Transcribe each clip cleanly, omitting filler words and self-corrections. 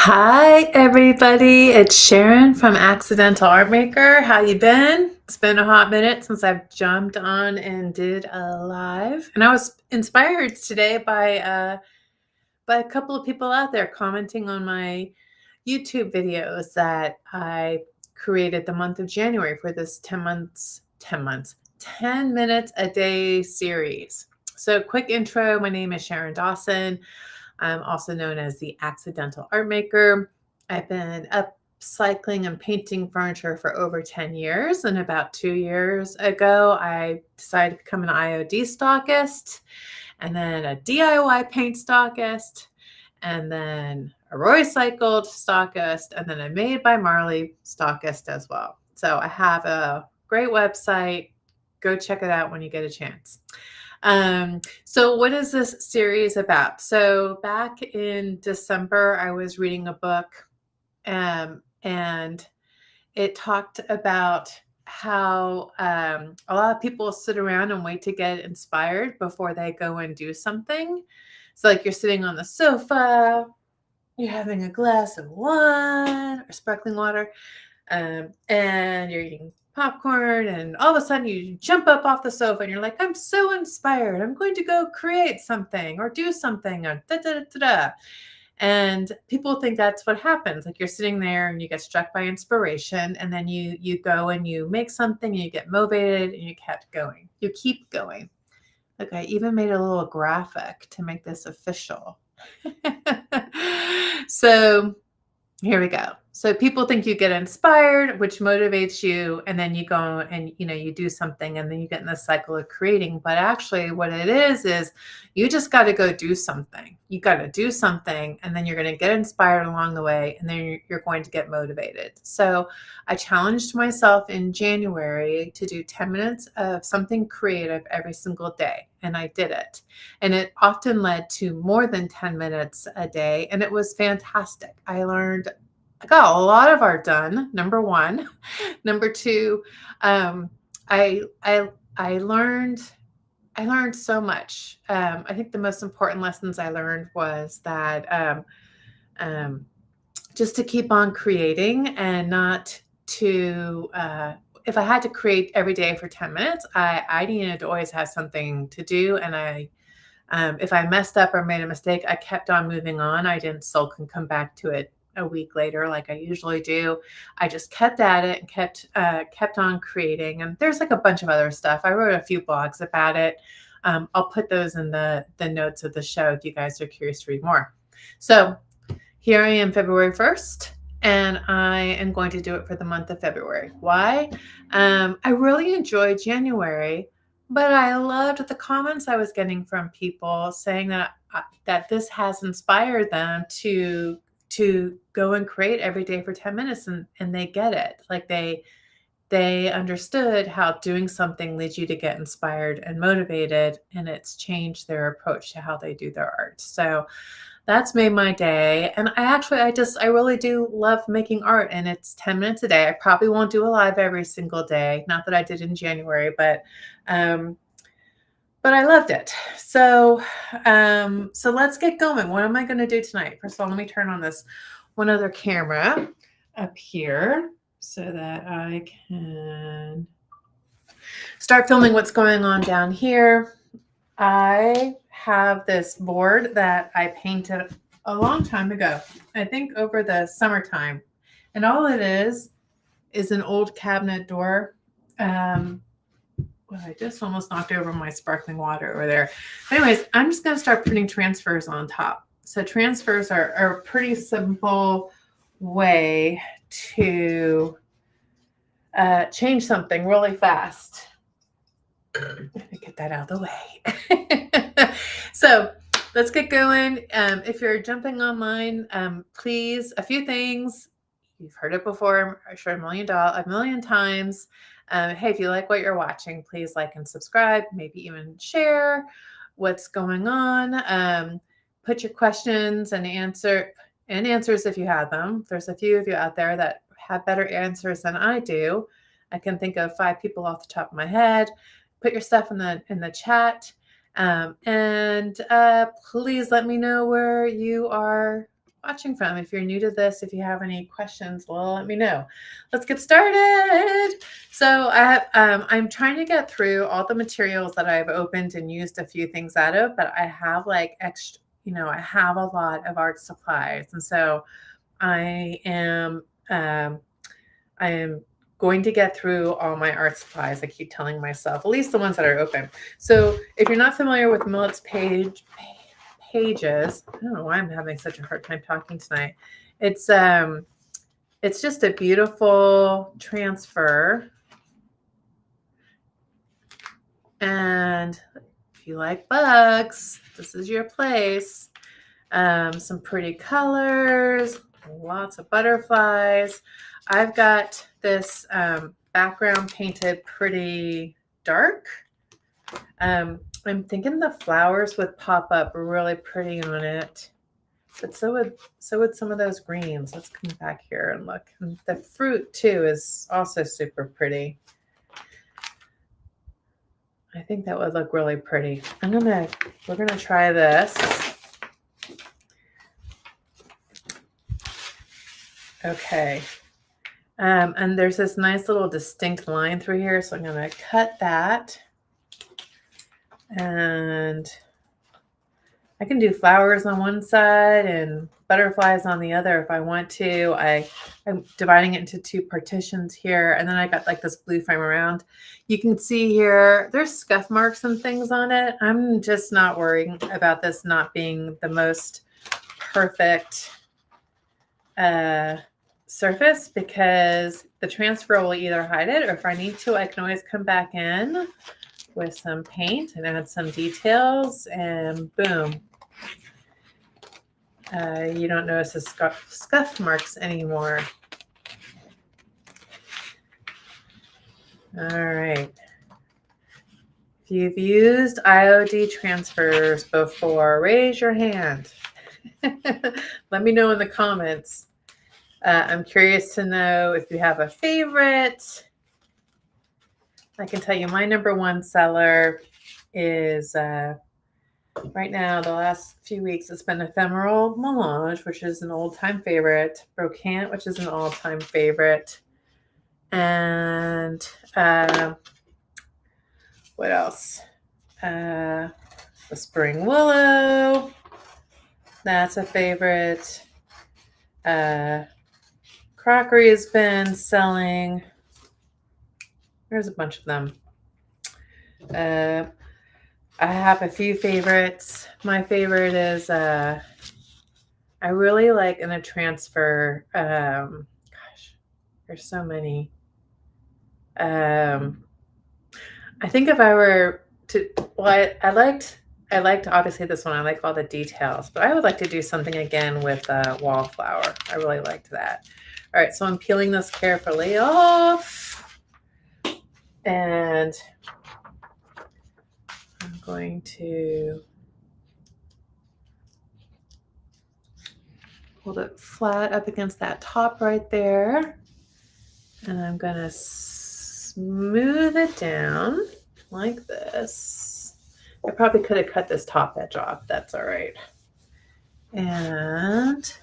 Hi everybody, it's Sharon from Accidental Art Maker. How you been? It's been a hot minute since I've jumped on and did a live. And I was inspired today by a couple of people out there commenting on my YouTube videos that I created the month of January for this 10 minutes a day series. So quick intro, my name is Sharon Dawson. I'm also known as the Accidental Art Maker. I've been upcycling and painting furniture for over 10 years. And about 2 years ago, I decided to become an IOD stockist, and then a DIY paint stockist, and then a recycled stockist, and then a Made by Marley stockist as well. So I have a great website. Go check it out when you get a chance. So what is this series about? So back in December, I was reading a book, and it talked about how a lot of people sit around and wait to get inspired before they go and do something. So like you're sitting on the sofa, you're having a glass of wine or sparkling water, and you're eating popcorn, and all of a sudden you jump up off the sofa and you're like, I'm so inspired. I'm going to go create something or do something or da da da da. Da. And people think that's what happens. Like you're sitting there and you get struck by inspiration, and then you go and you make something and you get motivated and you kept going. You keep going. Like I even made a little graphic to make this official. So here we go. So people think you get inspired, which motivates you, and then you go and you do something, and then you get in this cycle of creating. But actually what it is you just got to go do something. You got to do something, and then you're going to get inspired along the way, and then you're going to get motivated. So I challenged myself in January to do 10 minutes of something creative every single day, and I did it. And it often led to more than 10 minutes a day, and it was fantastic. I got a lot of art done, number one. Number two, I I I learned so much. I think the most important lessons I learned was that um, just to keep on creating, and not to if I had to create every day for 10 minutes, I needed to always have something to do. And if I messed up or made a mistake, I kept on moving on. I didn't sulk and come back to it a week later like I usually do. I just kept at it and kept on creating. And there's like a bunch of other stuff. I wrote a few blogs about it. I'll put those in the notes of the show if you guys are curious to read more. So here I am, February 1st, and I am going to do it for the month of February. Why? I really enjoyed January, but I loved the comments I was getting from people saying that this has inspired them to go and create every day for 10 minutes, and they get it. Like they understood how doing something leads you to get inspired and motivated, and it's changed their approach to how they do their art. So that's made my day. And I really do love making art, and it's 10 minutes a day. I probably won't do a live every single day. Not that I did in January, um, but I loved it. So let's get going. What am I going to do tonight? First of all, let me turn on this one other camera up here so that I can start filming what's going on down here. I have this board that I painted a long time ago, I think over the summertime. And all it is an old cabinet door. Well, I just almost knocked over my sparkling water over there. Anyways, I'm just going to start putting transfers on top. So transfers are a pretty simple way to change something really fast. Let me get that out of the way. So let's get going. If you're jumping online, please, a few things. You've heard it before, I'm sure a million times. Hey, if you like what you're watching, please like and subscribe, maybe even share what's going on. Put your questions and answers if you have them. There's a few of you out there that have better answers than I do. I can think of 5 people off the top of my head. Put your stuff in the chat, and please let me know where you are watching from. If you're new to this, if you have any questions, well, let me know. Let's get started. So I'm trying to get through all the materials that I've opened and used a few things out of, but I have like extra, I have a lot of art supplies. And so I am going to get through all my art supplies. I keep telling myself, at least the ones that are open. So if you're not familiar with Milot's pages, I don't know why I'm having such a hard time talking tonight. It's just a beautiful transfer. And if you like bugs, this is your place. Some pretty colors, lots of butterflies. I've got this background painted pretty dark. I'm thinking the flowers would pop up really pretty on it, but so would some of those greens. Let's come back here and look. And the fruit too is also super pretty. I think that would look really pretty. We're gonna try this. Okay. And there's this nice little distinct line through here, so I'm going to cut that. And I can do flowers on one side and butterflies on the other if I want to. I'm dividing it into two partitions here, and then I got like this blue frame around. You can see here, there's scuff marks and things on it. I'm just not worrying about this not being the most perfect surface, because the transfer will either hide it, or if I need to, I can always come back in with some paint and add some details, and boom. You don't notice the scuff marks anymore. All right. If you've used IOD transfers before, raise your hand. Let me know in the comments. I'm curious to know if you have a favorite. I can tell you my number one seller is, right now, the last few weeks, it's been Ephemeral Melange, which is an old-time favorite, Brocante, which is an all-time favorite, and what else? The Spring Willow, that's a favorite. Crockery has been selling. There's a bunch of them. I have a few favorites. My favorite is I really like in a transfer. Gosh, there's so many. I think if I were to, well, I liked obviously this one. I like all the details, but I would like to do something again with wallflower. I really liked that. All right, so I'm peeling this carefully off, and I'm going to hold it flat up against that top right there, and I'm going to smooth it down like this. I probably could have cut this top edge off. That's all right. And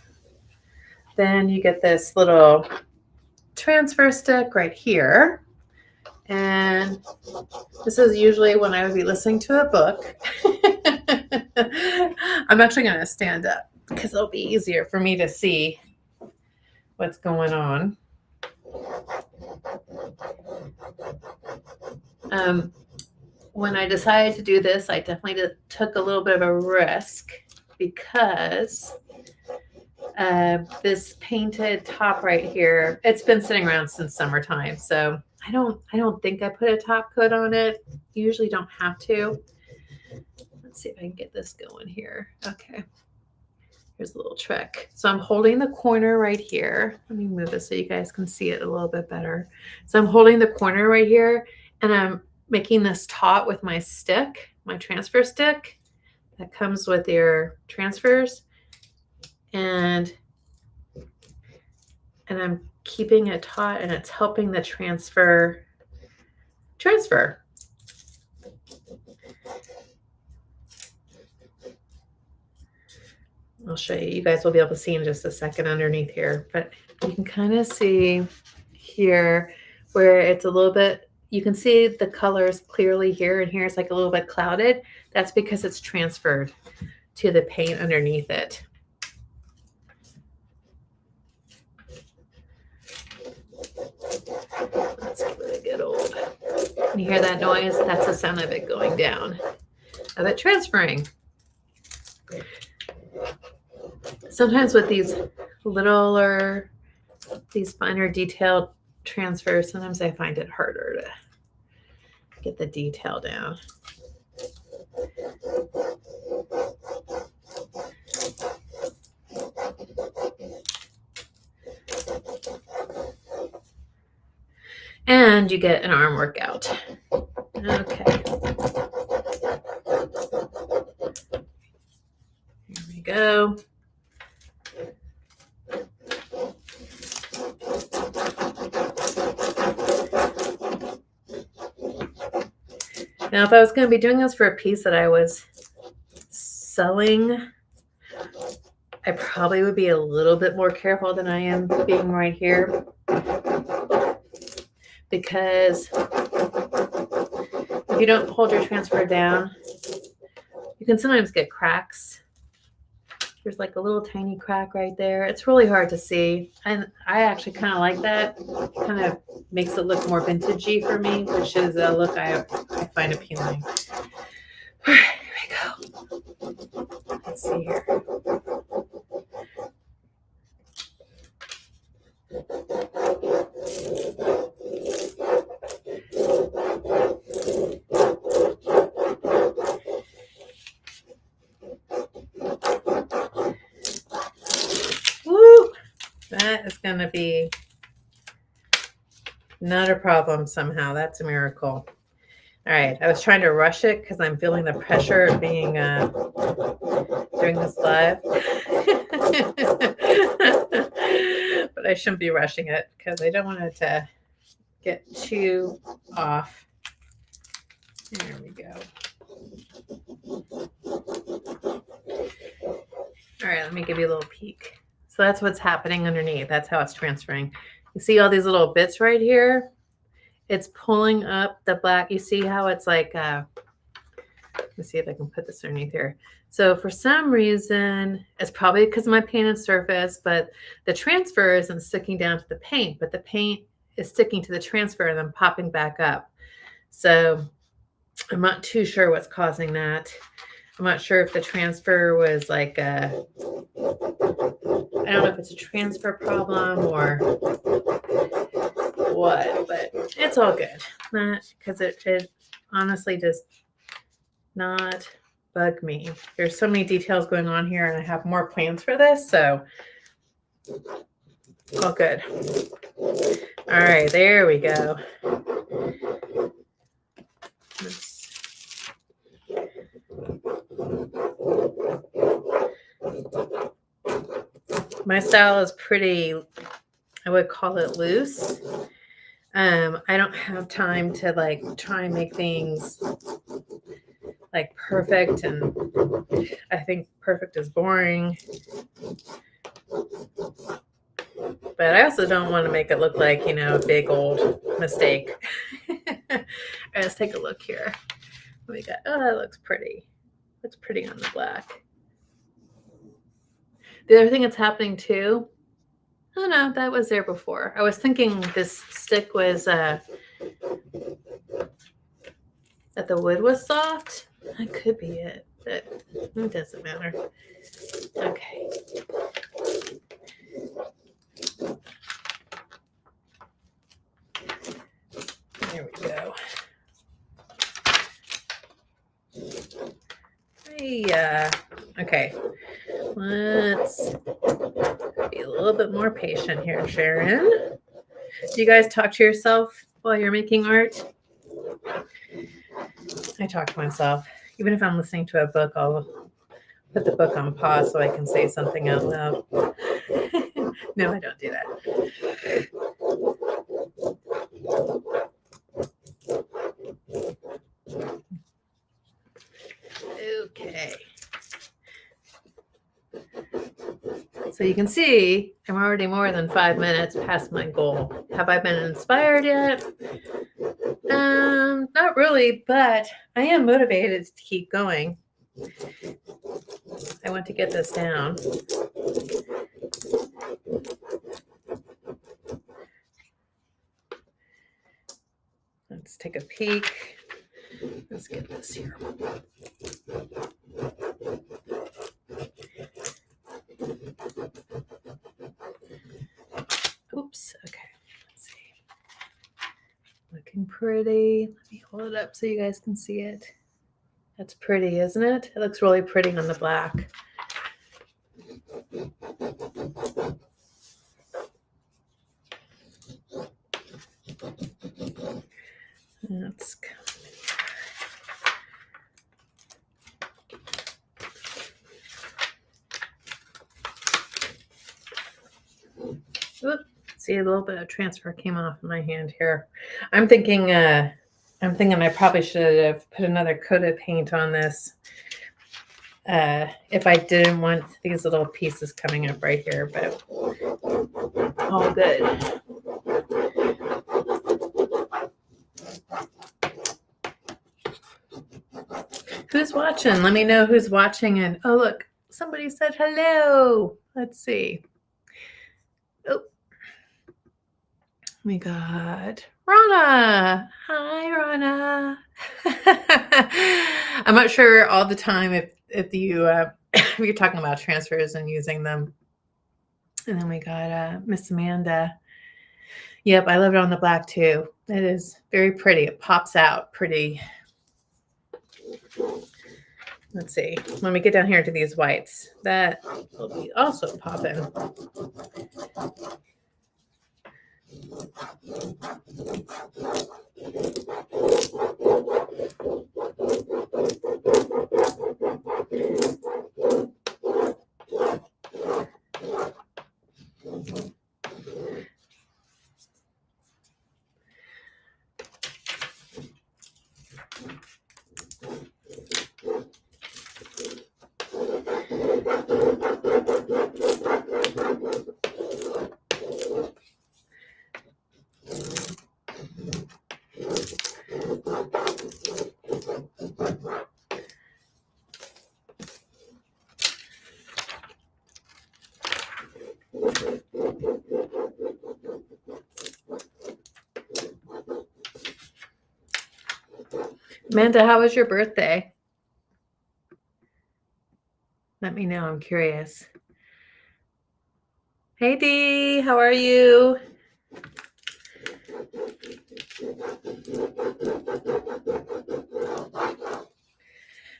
then you get this little transfer stick right here. And this is usually when I would be listening to a book. I'm actually going to stand up because it'll be easier for me to see what's going on. When I decided to do this, I definitely took a little bit of a risk, because this painted top right here, it's been sitting around since summertime, so I don't think I put a top coat on it. You usually don't have to. Let's see if I can get this going here. Okay, here's a little trick. So I'm holding the corner right here. Let me move this so you guys can see it a little bit better. So I'm holding the corner right here, and I'm making this taut with my stick, my transfer stick that comes with your transfers, and I'm keeping it taut, and it's helping the transfer. I'll show you. You guys will be able to see in just a second underneath here, but you can kind of see here where it's a little bit, you can see the colors clearly here, and here it's like a little bit clouded. That's because it's transferred to the paint underneath it. Let's give it a good old. You hear that noise? That's the sound of it going down, of it transferring. Sometimes with these littler, these finer detailed transfers, sometimes I find it harder to get the detail down. And you get an arm workout. Okay. Here we go. Now, if I was going to be doing this for a piece that I was selling, I probably would be a little bit more careful than I am being right here, because if you don't hold your transfer down, you can sometimes get cracks. There's like a little tiny crack right there. It's really hard to see, and I actually kind of like that. It kind of makes it look more vintagey for me, which is a look I find appealing. All right, here we go. Let's see here. Woo! That is going to be not a problem somehow. That's a miracle. All right, I was trying to rush it because I'm feeling the pressure of being doing this live. But I shouldn't be rushing it because I don't want it to get too off. There we go. All right, let me give you a little peek. So that's what's happening underneath. That's how it's transferring. You see all these little bits right here? It's pulling up the black. You see how it's like, let me see if I can put this underneath here. So for some reason, it's probably because of my painted surface, but the transfer isn't sticking down to the paint, but the paint is sticking to the transfer and then popping back up. So I'm not too sure what's causing that. I'm not sure if the transfer was like I don't know if it's a transfer problem or what, but it's all good. Not because it honestly does not bug me. There's so many details going on here, and I have more plans for this, so all good. All right, there we go. My style is pretty, I would call it loose. I don't have time to like try and make things like perfect, and I think perfect is boring. But I also don't want to make it look like, you know, a big old mistake. Let's take a look here. What we got? Oh, that looks pretty. Looks pretty on the black. The other thing that's happening too, oh no, that was there before. I was thinking this stick was, that the wood was soft. That could be it, but it doesn't matter. Okay. There we go. Hey, okay. Let's be a little bit more patient here, Sharon. Do you guys talk to yourself while you're making art? I talk to myself. Even if I'm listening to a book, I'll put the book on pause so I can say something out loud. No, I don't do that. Okay. So you can see I'm already more than 5 minutes past my goal. Have I been inspired yet? Not really, but I am motivated to keep going. I want to get this down. Let's take a peek. Let's get this here. Oops. Okay. Let's see. Looking pretty. Let me hold it up so you guys can see it. That's pretty, isn't it? It looks really pretty on the black. Let's go. Oop, see, a little bit of transfer came off my hand here. I'm thinking I probably should have put another coat of paint on this if I didn't want these little pieces coming up right here, but all good. Who's watching? Let me know who's watching. And oh, look, somebody said hello. Let's see. Oh, we got Rana. Hi, Rana. I'm not sure all the time if you if you're talking about transfers and using them. And then we got Miss Amanda. Yep, I love it on the black too. It is very pretty. It pops out pretty. Let's see. When we get down here to these whites, that will be also popping. Amanda, how was your birthday? Let me know. I'm curious. Hey, Dee. How are you?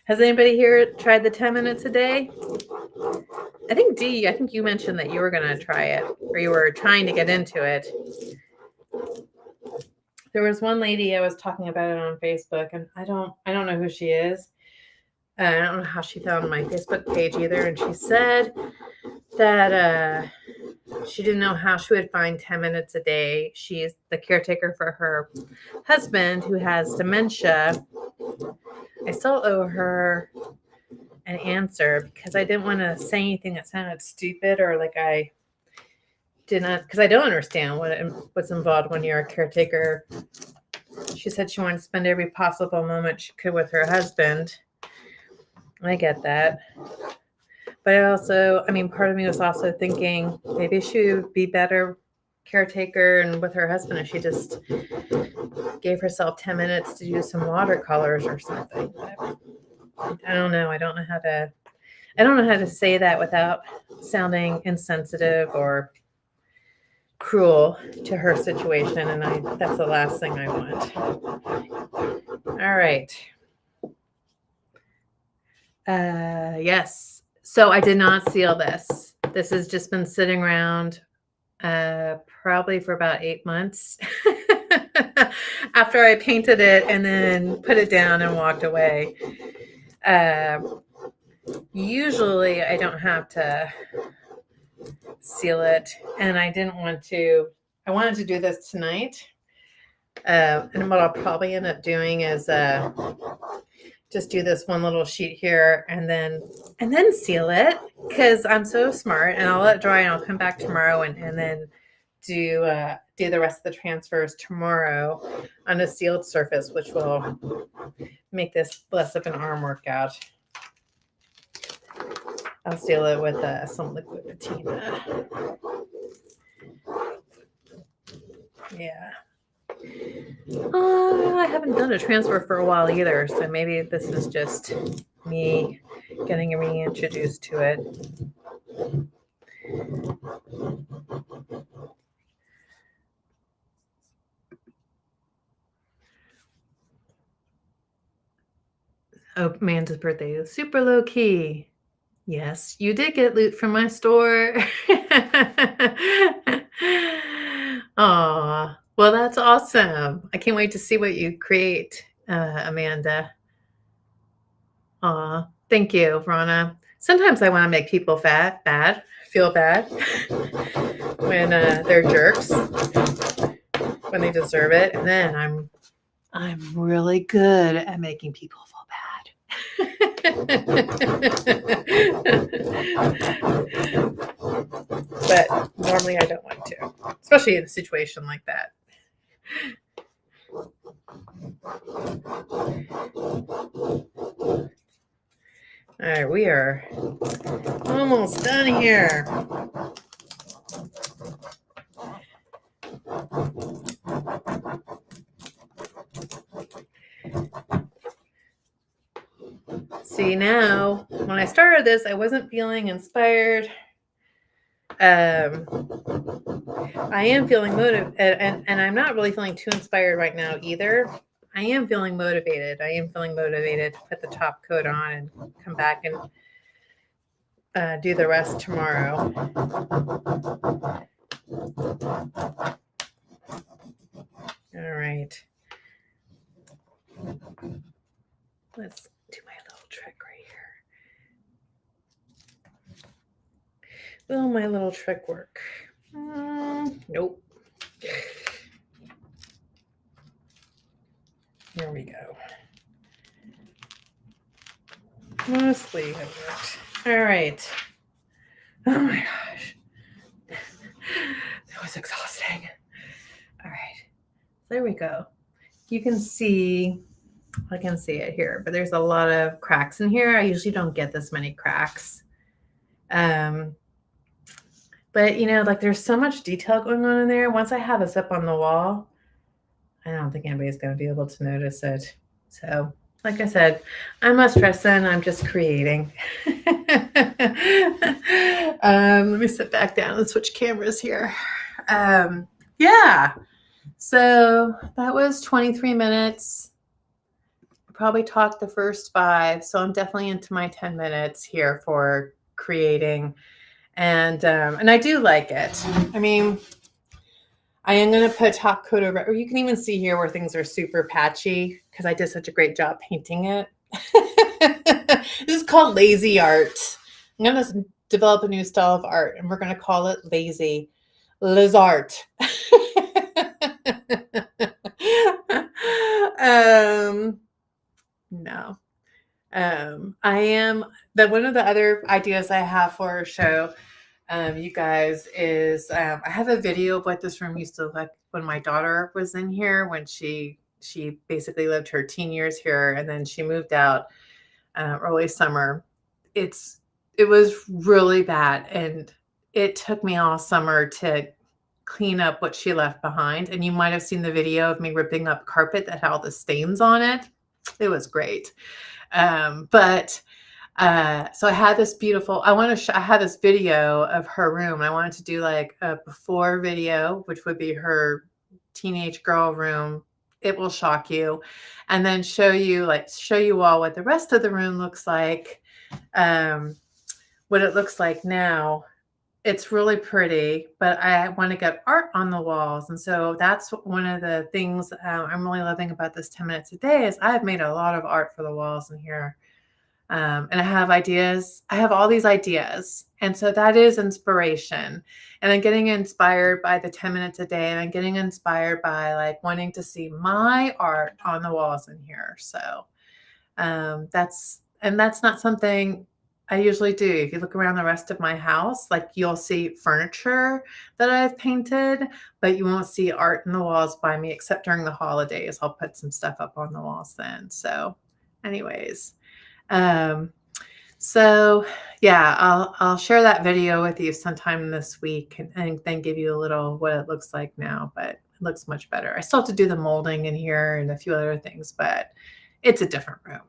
Has anybody here tried the 10 minutes a day? I think Dee, I think you mentioned that you were going to try it, or you were trying to get into it. There was one lady I was talking about it on Facebook, and I don't know who she is. I don't know how she found my Facebook page either. And she said that she didn't know how she would find 10 minutes a day. She's the caretaker for her husband who has dementia. I still owe her an answer because I didn't want to say anything that sounded stupid or like I didn't, because I don't understand what's involved when you're a caretaker. She said she wanted to spend every possible moment she could with her husband. I get that. But part of me was also thinking maybe she would be better caretaker and with her husband if she just gave herself 10 minutes to do some watercolors or something. But I don't know. I don't know how to say that without sounding insensitive or cruel to her situation. And that's the last thing I want. All right. Yes. So I did not seal this. This has just been sitting around probably for about 8 months after I painted it and then put it down and walked away. Usually I don't have to seal it, and I wanted to do this tonight. And what I'll probably end up doing is just do this one little sheet here and then seal it because I'm so smart, and I'll let it dry and I'll come back tomorrow and then do the rest of the transfers tomorrow on a sealed surface, which will make this less of an arm workout. I'll seal it with some liquid patina. Yeah. I haven't done a transfer for a while either, so maybe this is just me getting reintroduced to it. Oh, Amanda's birthday is super low key. Yes, you did get loot from my store. Aw, well, that's awesome. I can't wait to see what you create, Amanda. Aw, thank you, Rana. Sometimes I want to make people feel bad when they're jerks, when they deserve it, and then I'm really good at making people feel bad. But normally I don't want to, especially in a situation like that. All right, we are almost done here. See, now, when I started this, I wasn't feeling inspired. I am feeling motivated, and I'm not really feeling too inspired right now either. I am feeling motivated. I am feeling motivated to put the top coat on and come back and do the rest tomorrow. All right. Let's do my little trick right here. Will my little trick work? Nope. Here we go. Mostly it worked. All right. Oh my gosh. That was exhausting. All right. There we go. You can see, I can see it here, but there's a lot of cracks in here. I usually don't get this many cracks. But like there's so much detail going on in there. Once I have this up on the wall, I don't think anybody's going to be able to notice it. So, like I said, I'm not stressing. I'm just creating. Let me sit back down and switch cameras here. Yeah. So that was 23 minutes. I probably talked the first 5. So I'm definitely into my 10 minutes here for creating. And I do like it. I mean, I am going to put top coat over, or you can even see here where things are super patchy because I did such a great job painting it. This is called lazy art. I'm going to develop a new style of art, and we're going to call it lazy Lizart. No. I am one of the other ideas I have for a show, you guys, is I have a video of what this room used to look like when my daughter was in here, when she basically lived her teen years here, and then she moved out early summer. It was really bad, and it took me all summer to clean up what she left behind. And you might have seen the video of me ripping up carpet that had all the stains on it. It was great. So I had this beautiful, I had this video of her room. I wanted to do like a before video, which would be her teenage girl room. It will shock you. And then show you all what the rest of the room looks like. What it looks like now. It's really pretty, but I want to get art on the walls. And so that's one of the things I'm really loving about this 10 minutes a day is I've made a lot of art for the walls in here. And I have ideas. I have all these ideas. And so that is inspiration. And I'm getting inspired by the 10 minutes a day. And I'm getting inspired by like wanting to see my art on the walls in here. So That's not something I usually do. If you look around the rest of my house, like you'll see furniture that I've painted, but you won't see art in the walls by me except during the holidays. I'll put some stuff up on the walls then. So, anyways, um, so yeah, I'll share that video with you sometime this week and then give you a little what it looks like now, but it looks much better. I still have to do the molding in here and a few other things, but it's a different room.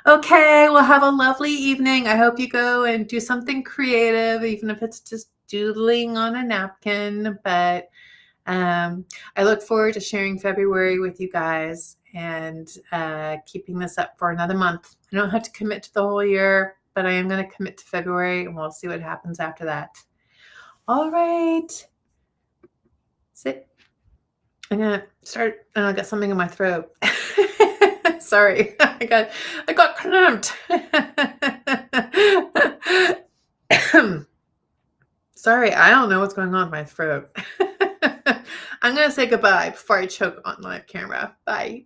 Okay, well, have a lovely evening. I hope you go and do something creative, even if it's just doodling on a napkin. But I look forward to sharing February with you guys and keeping this up for another month. I don't have to commit to the whole year, but I am going to commit to February and we'll see what happens after that. All right. Sit. I'm going to start, and I got something in my throat. Sorry, I got cramped. Sorry, I don't know what's going on with my throat. I'm going to say goodbye before I choke on live camera. Bye.